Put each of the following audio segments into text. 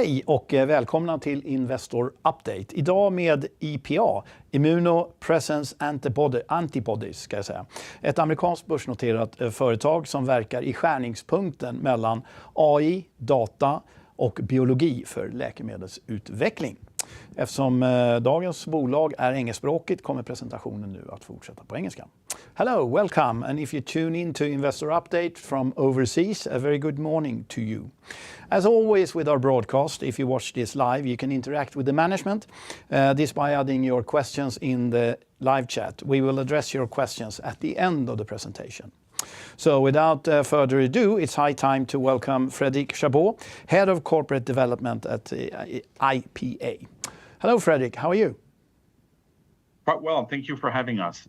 Hej och välkomna till Investor Update. Idag med IPA, ImmunoPrecise Antibodies ska jag säga. Ett amerikanskt börsnoterat företag som verkar i skärningspunkten mellan AI, data och biologi för läkemedelsutveckling. Eftersom dagens bolag är engelskspråkigt kommer presentationen nu att fortsätta på engelska. Hello, welcome, and if you tune in to Investor Update from overseas, a very good morning to you. As always with our broadcast, if you watch this live, you can interact with the management, this by adding your questions in the live chat. We will address your questions at the end of the presentation. So without further ado, it's high time to welcome Fredrik Chabot, Head of Corporate Development at IPA. Hello, Fredrik. How are you? Quite well. Thank you for having us.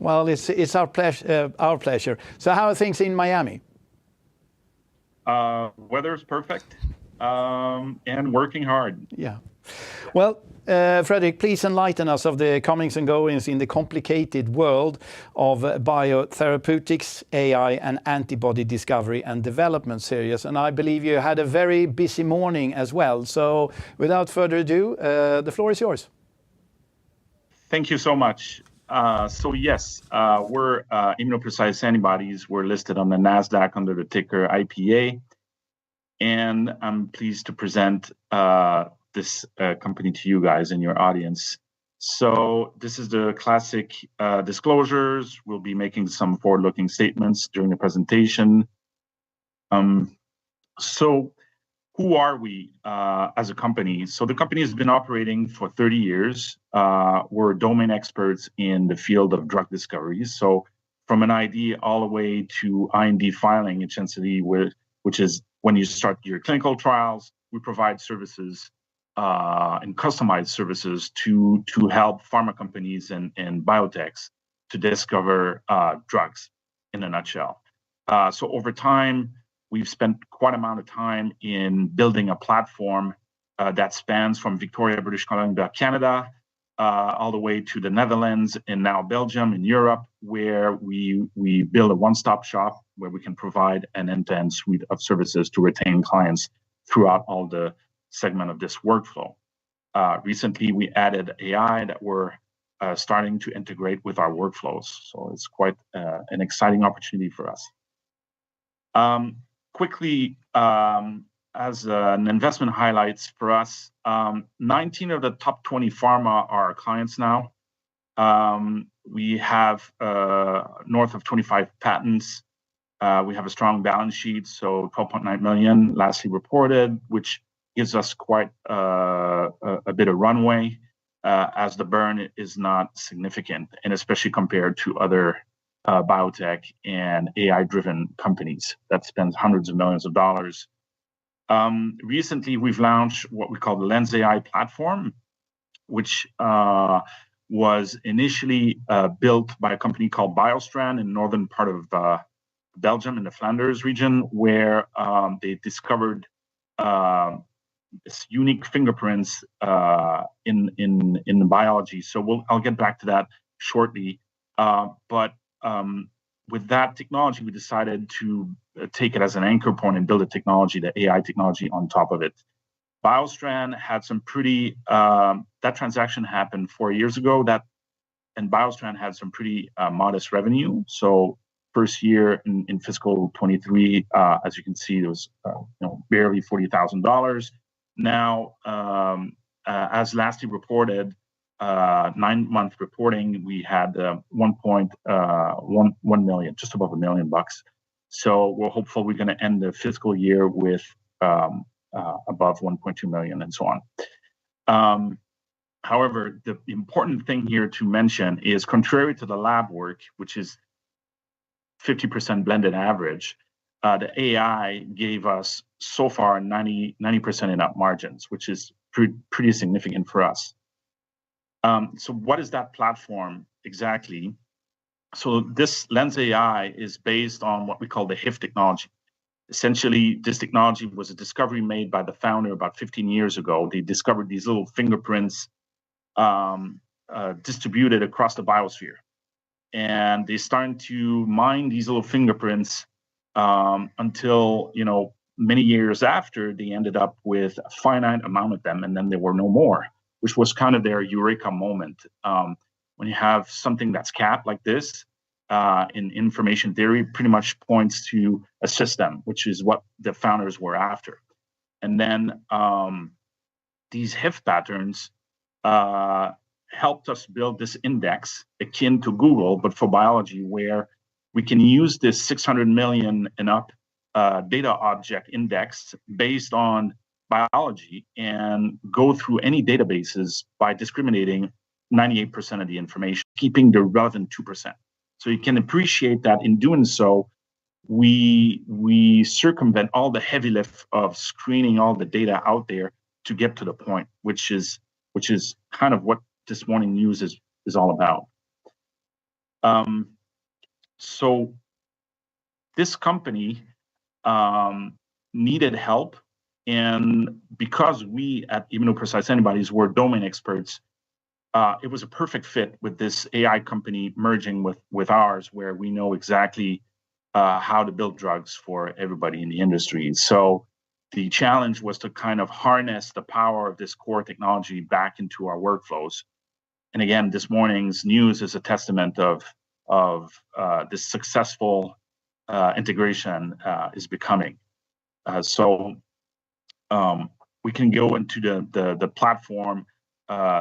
Well, it's our pleasure. So how are things in Miami? Weather's perfect and working hard. Yeah. Well, Fredrik, please enlighten us of the comings and goings in the complicated world of biotherapeutics, AI, and antibody discovery and development series. And I believe you had a very busy morning as well. So without further ado, the floor is yours. Thank you so much. So yes, we're ImmunoPrecise Antibodies. We're listed on the NASDAQ under the ticker IPA. And I'm pleased to present this company to you guys and your audience. So this is the classic disclosures. We'll be making some forward-looking statements during the presentation. So who are we as a company? So the company has been operating for 30 years. We're domain experts in the field of drug discovery. So from an idea all the way to IND filing, essentially, which is when you start your clinical trials, we provide services and customized services to help pharma companies and biotechs to discover drugs in a nutshell. So over time, we've spent quite an amount of time in building a platform that spans from Victoria, British Columbia, Canada, all the way to the Netherlands and now Belgium and Europe, where we build a one-stop shop where we can provide an end-to-end suite of services to retain clients throughout all the segment of this workflow. Recently, we added AI that we're starting to integrate with our workflows. So it's quite an exciting opportunity for us. Quickly, as an investment highlights for us, 19 of the top 20 pharma are our clients now. We have north of 25 patents. We have a strong balance sheet, so 12.9 million lastly reported, which gives us quite a bit of runway as the burn is not significant, and especially compared to other biotech and AI-driven companies that spend hundreds of millions of dollars. Recently, we've launched what we call the Lens AI platform, which was initially built by a company called BioStrand in the northern part of Belgium in the Flanders region, where they discovered this unique fingerprints in the biology. So I'll get back to that shortly. But with that technology, we decided to take it as an anchor point and build a technology, the AI technology on top of it. BioStrand had some pretty, that transaction happened 4 years ago, and BioStrand had some pretty modest revenue. So first year in fiscal 23, as you can see, there was barely $40,000. Now, as lastly reported, 9-month reporting, we had 1.1 million, just above $1 million. So we're hopeful we're going to end the fiscal year with above 1.2 million and so on. However, the important thing here to mention is, contrary to the lab work, which is 50% blended average, the AI gave us so far 90% in up margins, which is pretty significant for us. So what is that platform exactly? So this Lens AI is based on what we call the HIF technology. Essentially, this technology was a discovery made by the founder about 15 years ago. They discovered these little fingerprints distributed across the biosphere. And they started to mine these little fingerprints until, many years after, they ended up with a finite amount of them, and then there were no more, which was kind of their eureka moment. When you have something that's capped like this, in information theory, pretty much points to a system, which is what the founders were after. And then these HIF patterns helped us build this index akin to Google, but for biology, where we can use this 600 million and up data object index based on biology and go through any databases by discriminating 98% of the information, keeping the relevant 2%. So you can appreciate that in doing so, we circumvent all the heavy lift of screening all the data out there to get to the point, which is kind of what this morning news is all about. So this company needed help, and because we at ImmunoPrecise Antibodies were domain experts, it was a perfect fit with this AI company merging with ours, where we know exactly how to build drugs for everybody in the industry. So the challenge was to kind of harness the power of this core technology back into our workflows. And again, this morning's news is a testament of this successful integration is becoming. So we can go into the platform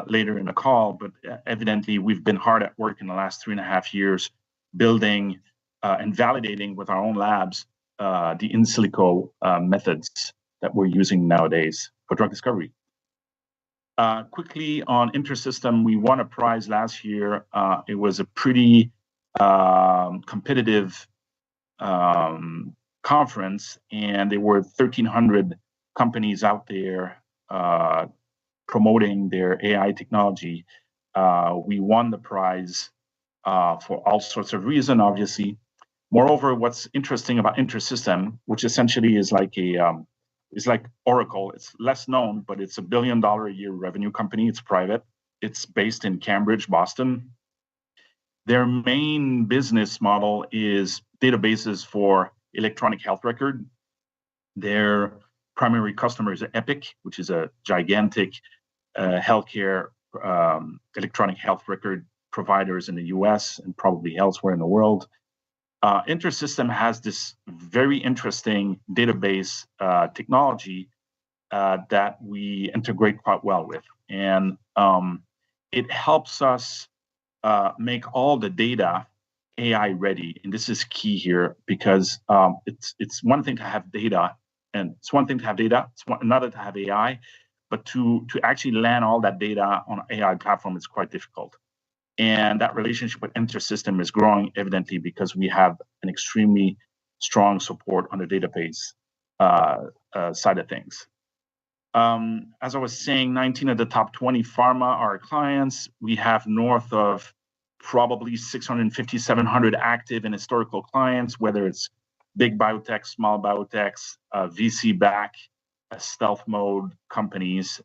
later in the call, but evidently we've been hard at work in the last 3.5 years building and validating with our own labs the in silico methods that we're using nowadays for drug discovery. Quickly on InterSystem, we won a prize last year. It was a pretty competitive conference, and there were 1,300 companies out there promoting their AI technology. We won the prize for all sorts of reasons, obviously. Moreover, what's interesting about InterSystem, which essentially is like Oracle, it's less known, but it's $1 billion a year revenue company. It's private. It's based in Cambridge, Boston. Their main business model is databases for electronic health record. Their primary customer is Epic, which is a gigantic healthcare electronic health record providers in the US and probably elsewhere in the world. InterSystem has this very interesting database technology that we integrate quite well with. And it helps us make all the data AI ready. And this is key here because it's one thing to have data, and it's one thing to have data, it's another to have AI, but to actually land all that data on an AI platform is quite difficult. And that relationship with InterSystem is growing evidently because we have an extremely strong support on the database side of things. As I was saying, 19 of the top 20 pharma are our clients. We have north of probably 650, 700 active and historical clients, whether it's big biotech, small biotechs, VC-back, stealth mode companies.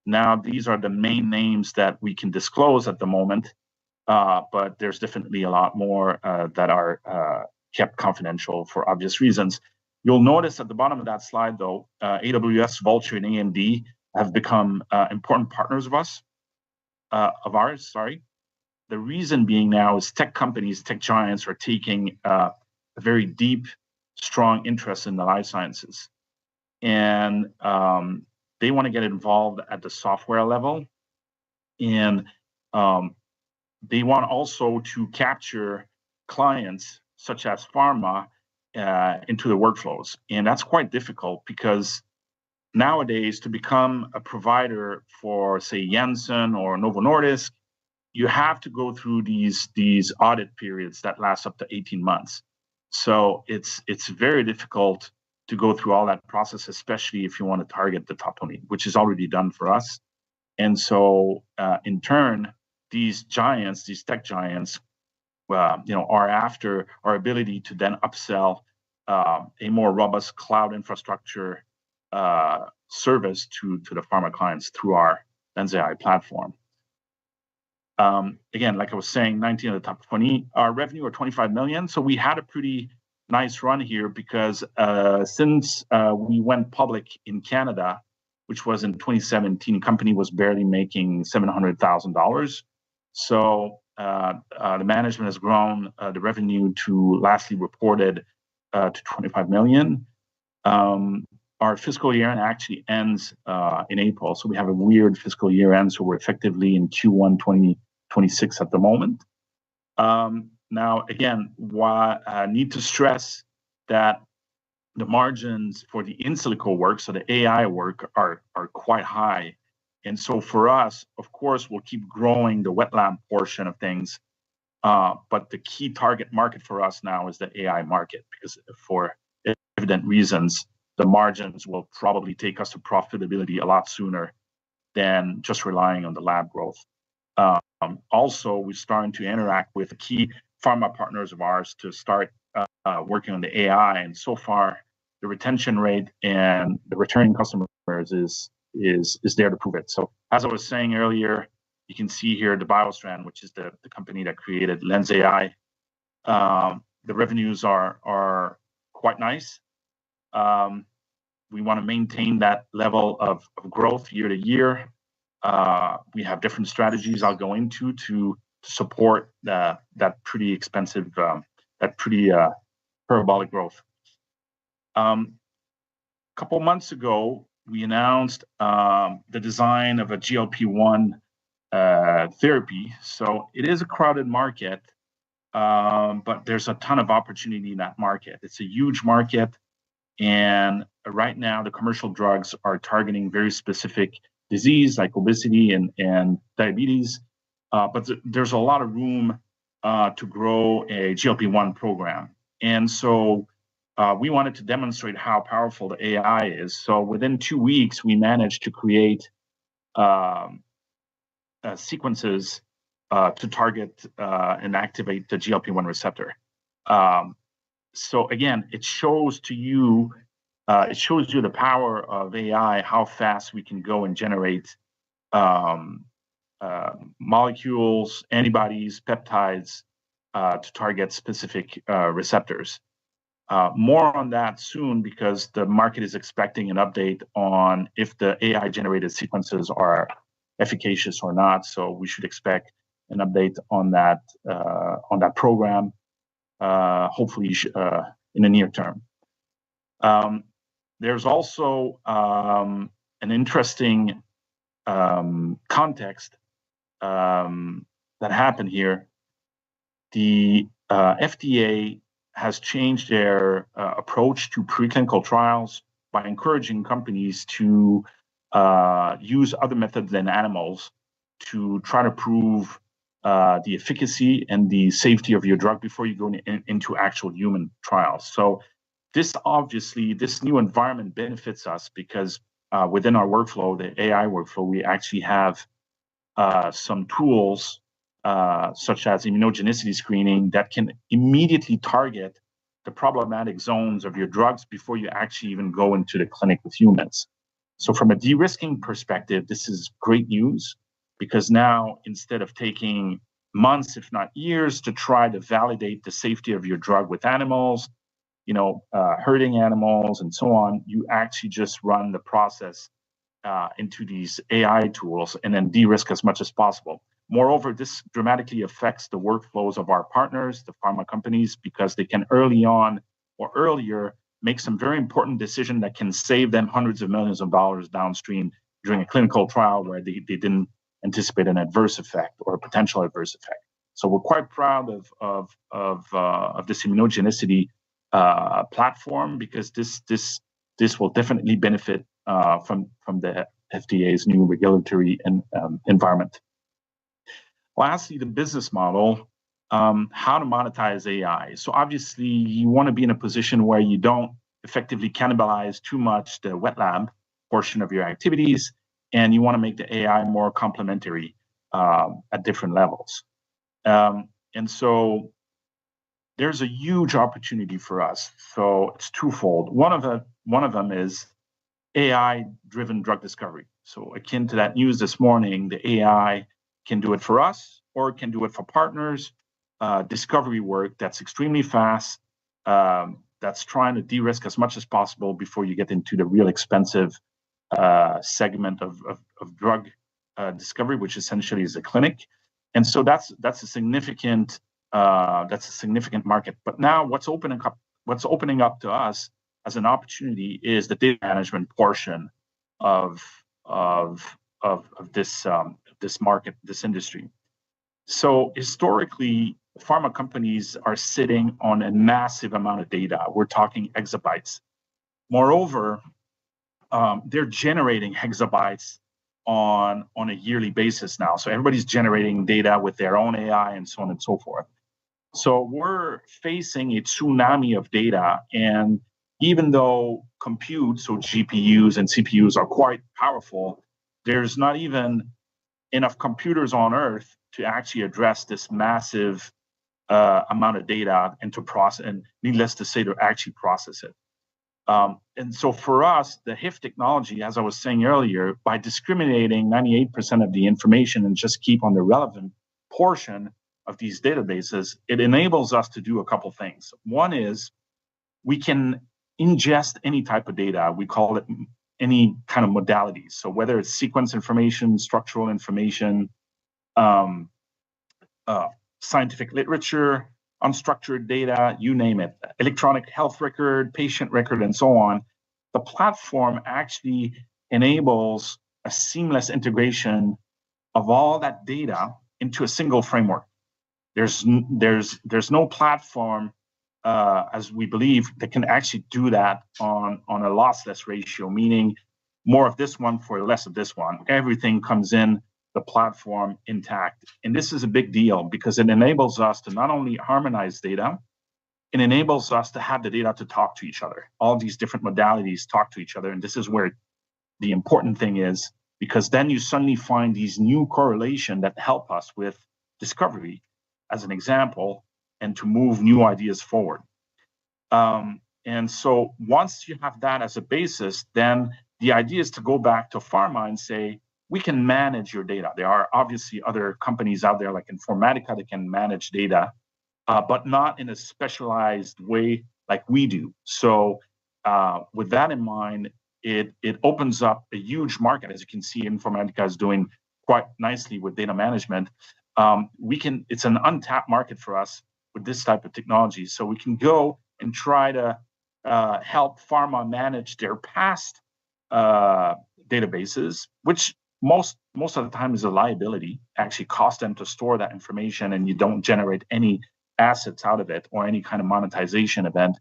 Now, these are the main names that we can disclose at the moment, but there's definitely a lot more that are kept confidential for obvious reasons. You'll notice at the bottom of that slide, though, AWS, Vultr, and AMD have become important partners of ours. The reason being now is tech companies, tech giants are taking a very deep, strong interest in the life sciences. And they want to get involved at the software level. And they want also to capture clients such as pharma into the workflows. And that's quite difficult because nowadays to become a provider for, say, Janssen or Novo Nordisk, you have to go through these audit periods that last up to 18 months. So it's very difficult to go through all that process, especially if you want to target the top 20, which is already done for us. And so in turn, these giants, these tech giants, are after our ability to then upsell a more robust cloud infrastructure service to the pharma clients through our LensAI platform. Again, like I was saying, 19 of the top 20, our revenue are 25 million. So we had a pretty nice run here because since we went public in Canada, which was in 2017, company was barely making $700,000. So the management has grown the revenue to lastly reported to 25 million. Our fiscal year actually ends in April, so we have a weird fiscal year end. So we're effectively in Q1 2026 at the moment. Now, again, I need to stress that the margins for the in silico work, so the AI work, are quite high. And so for us, of course, we'll keep growing the wet lab portion of things. But the key target market for us now is the AI market, because for evident reasons, the margins will probably take us to profitability a lot sooner than just relying on the lab growth. Also, we're starting to interact with key pharma partners of ours to start working on the AI, and so far the retention rate and the returning customers is there to prove it. So as I was saying earlier, you can see here the BioStrand, which is the company that created Lens AI. The revenues are quite nice. We want to maintain that level of growth year to year. We have different strategies I'll go into to support that pretty expensive, that pretty parabolic growth. Couple months ago, we announced the design of a GLP-1 therapy. So it is a crowded market, but there's a ton of opportunity in that market. It's a huge market, and right now the commercial drugs are targeting very specific disease like obesity and diabetes, but there's a lot of room to grow a GLP-1 program. And so we wanted to demonstrate how powerful the AI is. So within 2 weeks, we managed to create sequences to target and activate the GLP-1 receptor. So again, it shows you the power of AI, how fast we can go and generate molecules, antibodies, peptides to target specific receptors. More on that soon, because the market is expecting an update on if the AI-generated sequences are efficacious or not. So we should expect an update on that program, hopefully in the near term. There's also an interesting context that happened here. The FDA has changed their approach to preclinical trials by encouraging companies to use other methods than animals to try to prove the efficacy and the safety of your drug before you go into actual human trials. So this new environment benefits us because within our workflow, the AI workflow, we actually have some tools such as immunogenicity screening that can immediately target the problematic zones of your drugs before you actually even go into the clinic with humans. So from a de-risking perspective, this is great news, because now instead of taking months, if not years, to try to validate the safety of your drug with animals, herding animals and so on, you actually just run the process into these AI tools and then de-risk as much as possible. Moreover, this dramatically affects the workflows of our partners, the pharma companies, because they can early on or earlier make some very important decision that can save them hundreds of millions of dollars downstream during a clinical trial where they didn't anticipate an adverse effect or a potential adverse effect. So we're quite proud of this immunogenicity platform, because this will definitely benefit from the FDA's new regulatory environment. Lastly, the business model, how to monetize AI. So obviously, you want to be in a position where you don't effectively cannibalize too much the wet lab portion of your activities, and you want to make the AI more complementary at different levels. And so there's a huge opportunity for us. So it's twofold. One of them is AI-driven drug discovery. So akin to that news this morning, the AI can do it for us, or it can do it for partners. Discovery work that's extremely fast, that's trying to de-risk as much as possible before you get into the real expensive segment of drug discovery, which essentially is a clinic. And so that's a significant market. But now what's opening up to us as an opportunity is the data management portion of this market, this industry. So historically, pharma companies are sitting on a massive amount of data. We're talking exabytes. Moreover, they're generating exabytes on a yearly basis now. So everybody's generating data with their own AI and so on and so forth. So we're facing a tsunami of data, and even though compute, so GPUs and CPUs are quite powerful, there's not even enough computers on Earth to actually address this massive amount of data and to process, and needless to say, to actually process it. And so for us, the HIF technology, as I was saying earlier, by discriminating 98% of the information and just keep on the relevant portion of these databases, it enables us to do a couple things. One is we can ingest any type of data. We call it any kind of modalities. So whether it's sequence information, structural information, scientific literature, unstructured data, you name it, electronic health record, patient record, and so on. The platform actually enables a seamless integration of all that data into a single framework. There's no platform, as we believe, that can actually do that on a lossless ratio, meaning more of this one for less of this one. Everything comes in the platform intact. And this is a big deal because it enables us to not only harmonize data, it enables us to have the data to talk to each other. All these different modalities talk to each other. And this is where the important thing is, because then you suddenly find these new correlations that help us with discovery, as an example, and to move new ideas forward. And so once you have that as a basis, then the idea is to go back to pharma and say, we can manage your data. There are obviously other companies out there like Informatica that can manage data, but not in a specialized way like we do. So with that in mind, it opens up a huge market. As you can see, Informatica is doing quite nicely with data management. It's an untapped market for us with this type of technology. So we can go and try to help pharma manage their past databases, which most of the time is a liability. Actually cost them to store that information, and you don't generate any assets out of it or any kind of monetization event.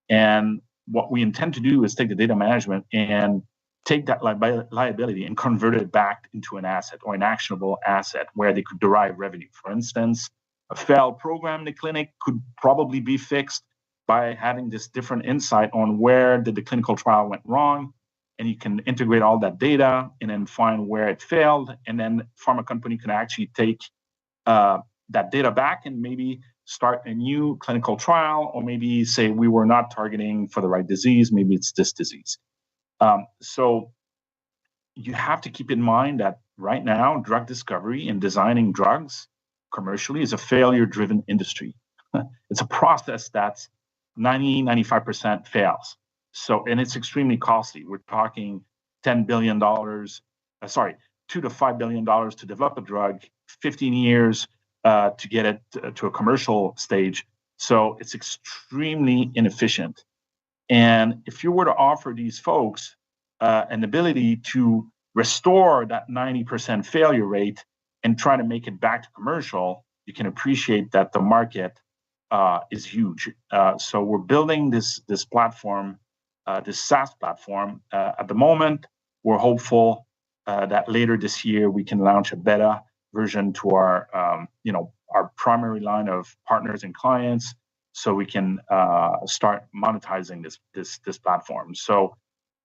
And what we intend to do is take the data management and take that liability and convert it back into an asset or an actionable asset where they could derive revenue. For instance, a failed program in the clinic could probably be fixed by having this different insight on where did the clinical trial went wrong. And you can integrate all that data and then find where it failed. And then pharma company can actually take that data back and maybe start a new clinical trial, or maybe say we were not targeting for the right disease, maybe it's this disease. So you have to keep in mind that right now, drug discovery and designing drugs commercially is a failure-driven industry. It's a process that's 95% fails. So, and it's extremely costly. We're talking $2 to $5 billion to develop a drug, 15 years to get it to a commercial stage. So it's extremely inefficient. And if you were to offer these folks an ability to restore that 90% failure rate and try to make it back to commercial, you can appreciate that the market is huge. So we're building this platform, this SaaS platform. At the moment, we're hopeful that later this year we can launch a beta version to our primary line of partners and clients, so we can start monetizing this platform. So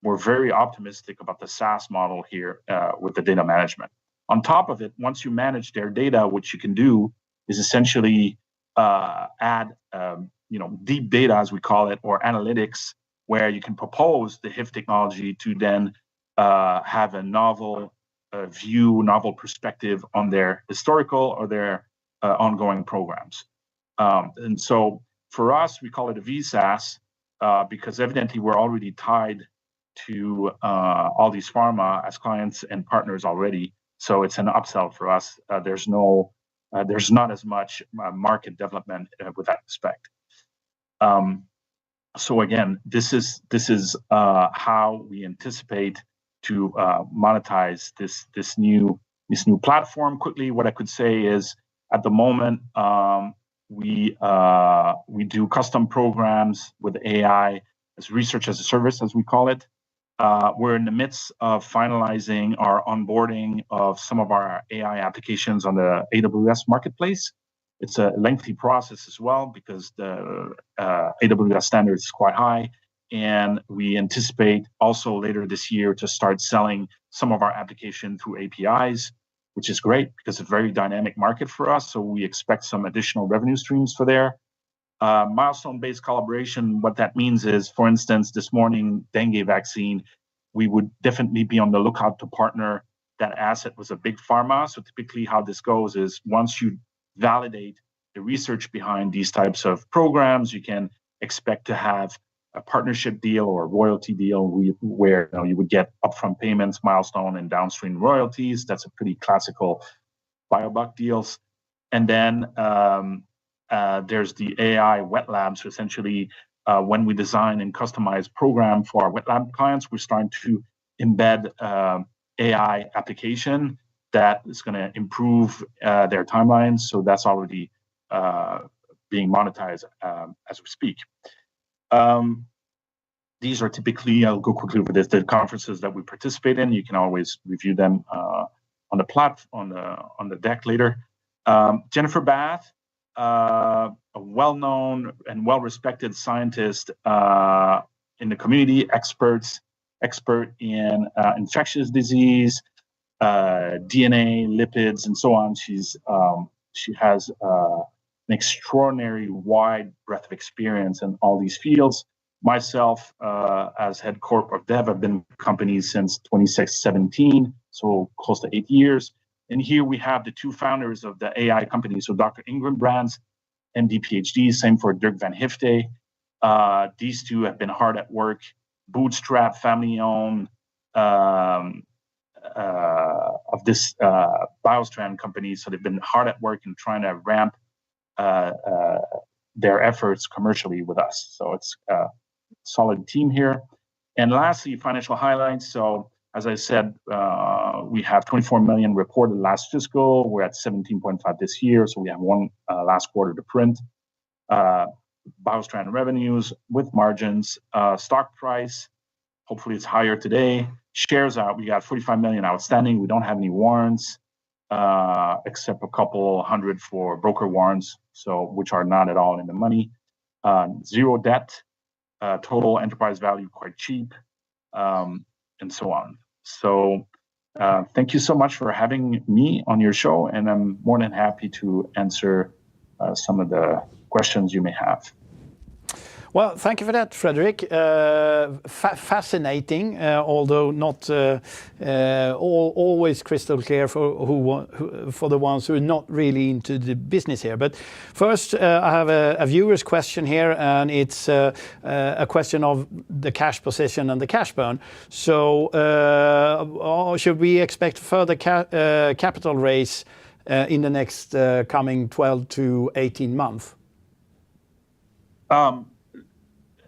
we're very optimistic about the SaaS model here with the data management. On top of it, once you manage their data, what you can do is essentially add deep data, as we call it, or analytics, where you can propose the HIF technology to then have a novel view, novel perspective on their historical or their ongoing programs. And so For us, we call it a VSaaS because evidently we're already tied to all these pharma as clients and partners already. So it's an upsell for us. There's not as much market development with that respect. So again, this is how we anticipate to monetize this new platform. Quickly, what I could say is at the moment we do custom programs with AI as research as a service, as we call it. We're in the midst of finalizing our onboarding of some of our AI applications on the AWS marketplace. It's a lengthy process as well because the AWS standard is quite high. And we anticipate also later this year to start selling some of our application through APIs, which is great because it's a very dynamic market for us. So we expect some additional revenue streams for there. Milestone-based collaboration, what that means is, for instance, this morning, dengue vaccine, we would definitely be on the lookout to partner that asset with a big pharma. So typically how this goes is once you validate the research behind these types of programs, you can expect to have a partnership deal or a royalty deal where you would get upfront payments, milestone, and downstream royalties. That's a pretty classical biobuck deals. And then there's the AI wet lab. So essentially, when we design and customize program for our wet lab clients, we're starting to embed AI application that is going to improve their timelines. So that's already being monetized as we speak. These are typically, I'll go quickly over this, the conferences that we participate in. You can always review them on the deck later. Jennifer Bath, a well-known and well-respected scientist in the community, expert in infectious disease, DNA, lipids, and so on. She has an extraordinary wide breadth of experience in all these fields. Myself, as head corp of dev, I've been with companies since 2017, so close to 8 years. And here we have the two founders of the AI company. So Dr. Ingrid Brands, MD, PhD, same for Dirk van Hifte. These two have been hard at work, bootstrap, family-owned, of this BioStrand company. So they've been hard at work in trying to ramp their efforts commercially with us. So it's a solid team here. And lastly, financial highlights. So as I said, we have 24 million reported last fiscal. We're at 17.5 this year. So we have one last quarter to print. BioStrand revenues with margins, stock price. Hopefully it's higher today. Shares out, we got 45 million outstanding. We don't have any warrants, except a couple hundred for broker warrants, so which are not at all in the money. Zero debt, total enterprise value quite cheap, and so on. So thank you so much for having me on your show, and I'm more than happy to answer some of the questions you may have. Well, thank you for that, Frederick. Fascinating, although not always crystal clear for the ones who are not really into the business here. But first, I have a viewer's question here, and it's a question of the cash position and the cash burn. So should we expect further capital raise in the next coming 12 to 18 months?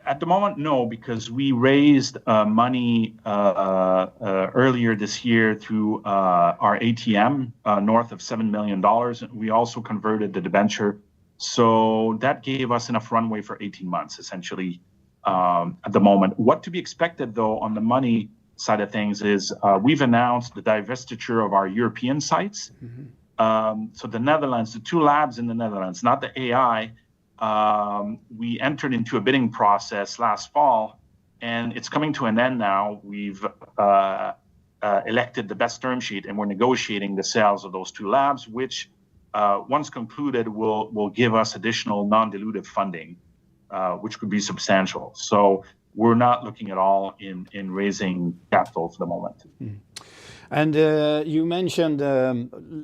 At the moment, no, because we raised money earlier this year through our ATM, north of $7 million. We also converted the debenture. So that gave us enough runway for 18 months, essentially, at the moment. What to be expected, though, on the money side of things is we've announced the divestiture of our European sites. Mm-hmm. So the Netherlands, the two labs in the Netherlands, not the AI, we entered into a bidding process last fall, and it's coming to an end now. We've elected the best term sheet, and we're negotiating the sales of those two labs, which once concluded will give us additional non-dilutive funding, which could be substantial. So we're not looking at all in raising capital for the moment. And you mentioned,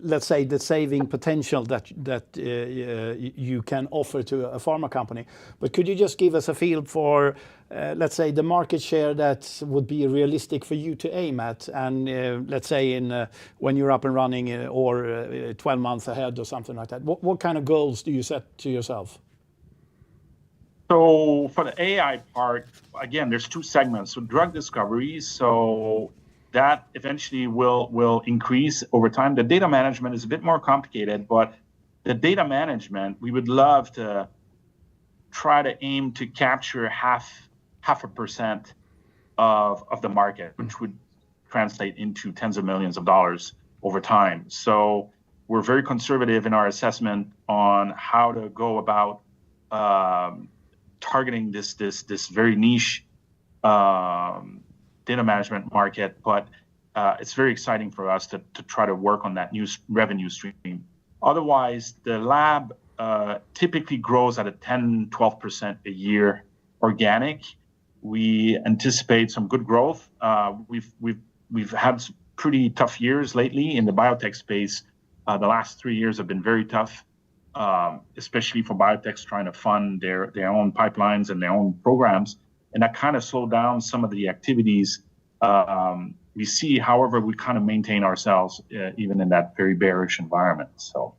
let's say, the saving potential that you can offer to a pharma company. But could you just give us a feel for, let's say, the market share that would be realistic for you to aim at, and let's say when you're up and running or 12 months ahead or something like that? What kind of goals do you set to yourself? So for the AI part, again, there's two segments. So drug discovery, so that eventually will increase over time. The data management is a bit more complicated, but the data management, we would love to try to aim to capture half a percent of the market, which would translate into tens of millions of dollars over time. So we're very conservative in our assessment on how to go about targeting this very niche data management market, but it's very exciting for us to try to work on that new revenue stream. Otherwise, the lab typically grows at a 10-12% a year organic. We anticipate some good growth. We've had some pretty tough years lately in the biotech space. The last 3 years have been very tough, especially for biotechs trying to fund their own pipelines and their own programs. And that kind of slowed down some of the activities we see. However, we kind of maintain ourselves even in that very bearish environment. So.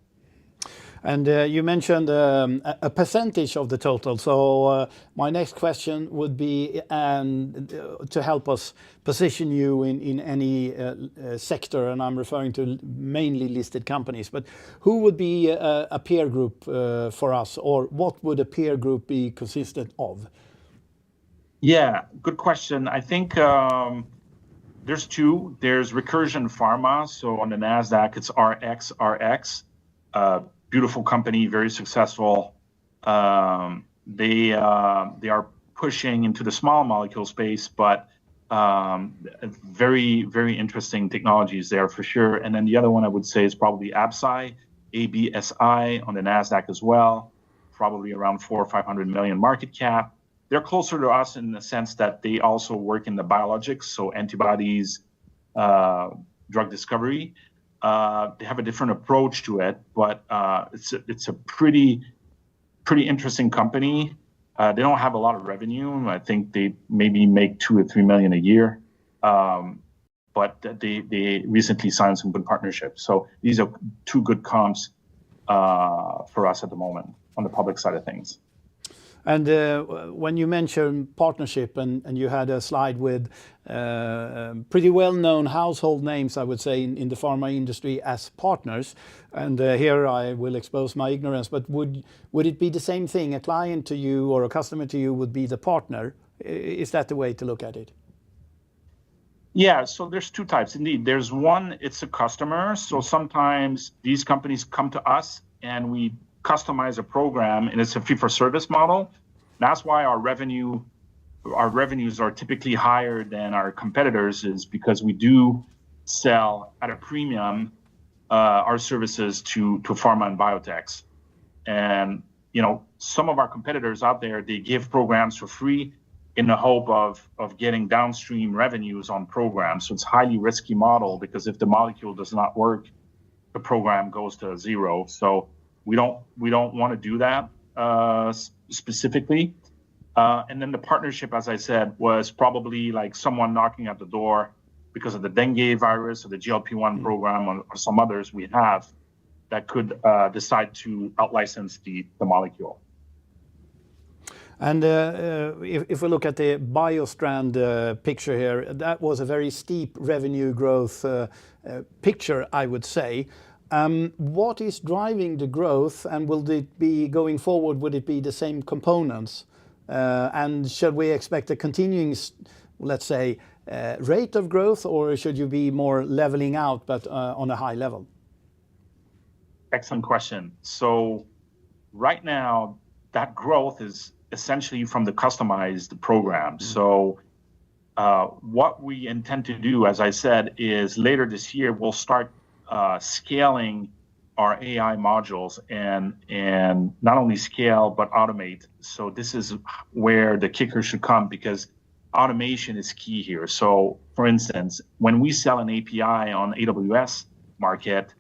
And you mentioned a percentage of the total. So my next question would be to help us position you in any sector, and I'm referring to mainly listed companies. But who would be a peer group for us, or what would a peer group be consistent of? Yeah, good question. I think there's two. There's Recursion Pharma. So on the NASDAQ, it's RX. Beautiful company, very successful. They are pushing into the small molecule space, but very, very interesting technologies there for sure. And then the other one I would say is probably ABSI, ABSI on the NASDAQ as well, probably around 400 or 500 million market cap. They're closer to us in the sense that they also work in the biologics, so antibodies, drug discovery. They have a different approach to it, but it's a pretty interesting company. They don't have a lot of revenue. I think they maybe make 2 or 3 million a year, but they recently signed some good partnerships. So these are two good comps for us at the moment on the public side of things. And when you mentioned partnership, and you had a slide with pretty well-known household names, I would say, in the pharma industry as partners. And here I will expose my ignorance, but would it be the same thing? A client to you or a customer to you would be the partner? Is that the way to look at it? Yeah, so there's two types indeed. There's one, it's a customer. So sometimes these companies come to us and we customize a program, and it's a fee-for-service model. That's why our revenues are typically higher than our competitors, is because we do sell at a premium our services to pharma and biotechs. And some of our competitors out there, they give programs for free in the hope of getting downstream revenues on programs. So it's a highly risky model, because if the molecule does not work, the program goes to zero. So we don't want to do that specifically. And then the partnership, as I said, was probably like someone knocking at the door because of the dengue virus or the GLP-1 program or some others we have that could decide to out-license the molecule. And if we look at the BioStrand picture here, that was a very steep revenue growth picture, I would say. What is driving the growth, and will it be going forward? Would it be the same components? And should we expect a continuing, let's say, rate of growth, or should you be more leveling out but on a high level? Excellent question. So right now, that growth is essentially from the customized program. So what we intend to do, as I said, is later this year, we'll start scaling our AI modules and not only scale, but automate. So this is where the kicker should come, because automation is key here. So, for instance, when we sell an API on AWS market,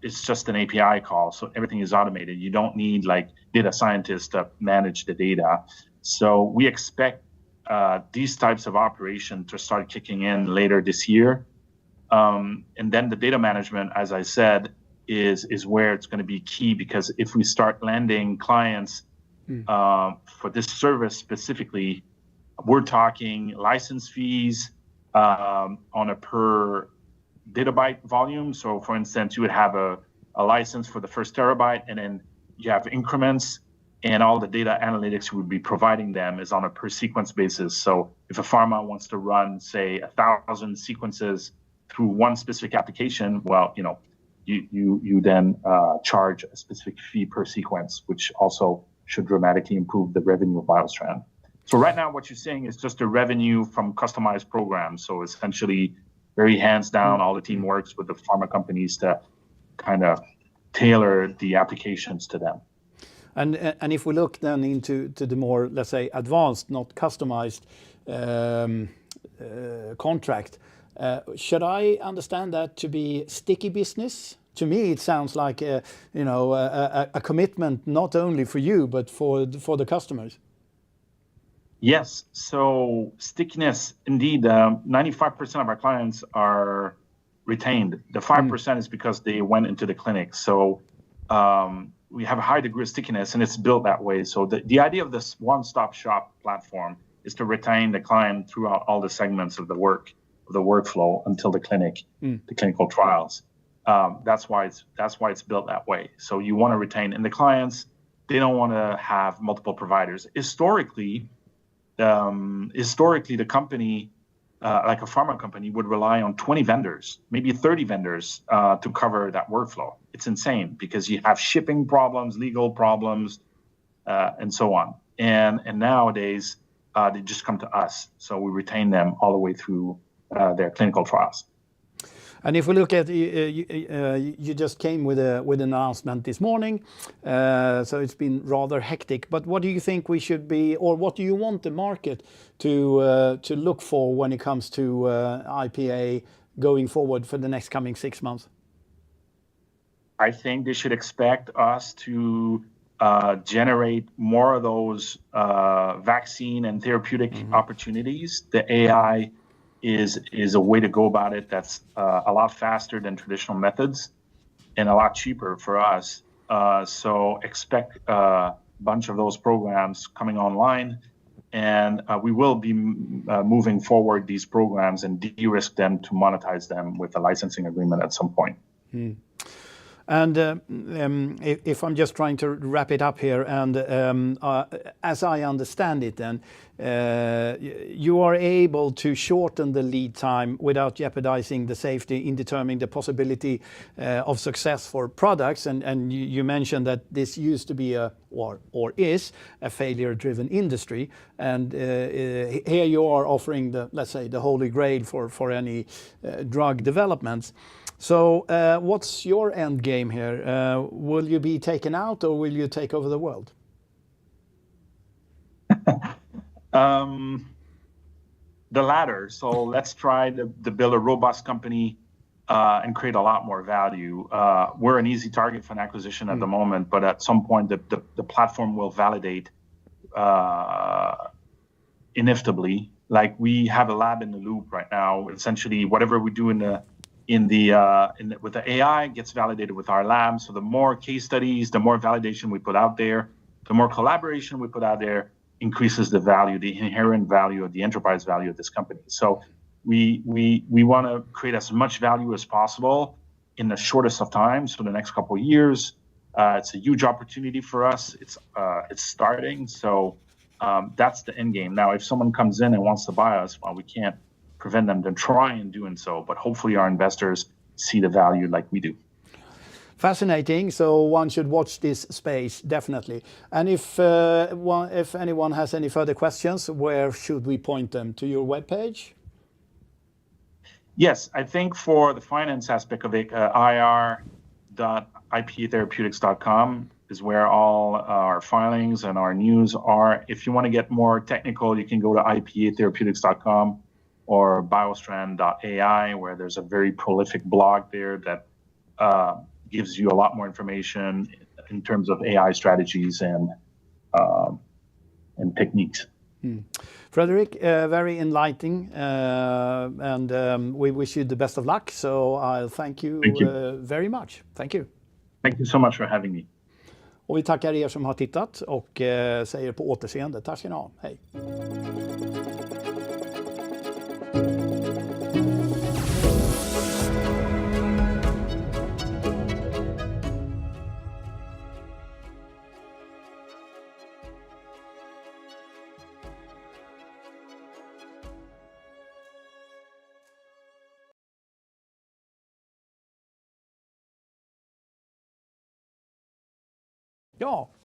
it's just an API call, so everything is automated. You don't need like data scientists to manage the data. So we expect these types of operation to start kicking in later this year. And then the data management, as I said, is where it's going to be key, because if we start landing clients for this service specifically, we're talking license fees on a per petabyte volume. So for instance, you would have a license for the first terabyte, and then you have increments, and all the data analytics we would be providing them is on a per sequence basis. So if a pharma wants to run, say, 1,000 sequences through one specific application, well, you then charge a specific fee per sequence, which also should dramatically improve the revenue of BioStrand. So right now, what you're saying is just a revenue from customized programs. So essentially, very hands down, all the team works with the pharma companies to kind of tailor the applications to them. And if we look then into the more, let's say, advanced, not customized contract, should I understand that to be sticky business? To me, it sounds like a commitment not only for you but for the customers. Yes. So stickiness, indeed, 95% of our clients are retained. The 5% is because they went into the clinic. So we have a high degree of stickiness, and it's built that way. So the idea of this one-stop shop platform is to retain the client throughout all the segments of the workflow until the clinical trials. That's why it's built that way. So you want to retain, and the clients, they don't want to have multiple providers. Historically, the company, like a pharma company, would rely on 20 vendors, maybe 30 vendors to cover that workflow. It's insane, because you have shipping problems, legal problems, and so on. And nowadays, they just come to us. So we retain them all the way through their clinical trials. And if we look at, you just came with an announcement this morning, so it's been rather hectic. But what do you think we should be, or what do you want the market to look for when it comes to IPA going forward for the next coming 6 months? I think they should expect us to generate more of those vaccine and therapeutic opportunities. The AI is a way to go about it that's a lot faster than traditional methods and a lot cheaper for us. So expect a bunch of those programs coming online, and we will be moving forward these programs and de-risk them to monetize them with a licensing agreement at some point. And if I'm just trying to wrap it up here, and as I understand it, then you are able to shorten the lead time without jeopardizing the safety in determining the possibility of success for products. And you mentioned that this used to be or is a failure-driven industry, and here you are offering let's say, the holy grail for any drug developments. So what's your end game here? Will you be taken out, or will you take over the world? The latter. So let's try to build a robust company and create a lot more value. We're an easy target for an acquisition at the moment, but at some point the platform will validate inevitably. Like, we have a lab in the loop right now. Essentially, whatever we do with the AI gets validated with our lab. So the more case studies, the more validation we put out there, the more collaboration we put out there, increases the value, the inherent value of the enterprise value of this company. So we want to create as much value as possible in the shortest of time. So the next couple of years, it's a huge opportunity for us. It's starting. So that's the end game. Now, if someone comes in and wants to buy us, well, we can't prevent them from trying and doing so, but hopefully our investors see the value like we do. Fascinating. So one should watch this space, definitely. And if anyone has any further questions, where should we point them? To your webpage? Yes, I think for the finance aspect of it, ir.ipatherapeutics.com is where all our filings and our news are. If you want to get more technical, you can go to ipatherapeutics.com or biostrand.ai, where there's a very prolific blog there that gives you a lot more information in terms of AI strategies and techniques. Frederick, very enlightening, and we wish you the best of luck. So I'll thank you, very much. Thank you. Thank you so much for having me. Och vi tackar er som har tittat och säger på återseende. Tack ska ni ha. Hej. Ja,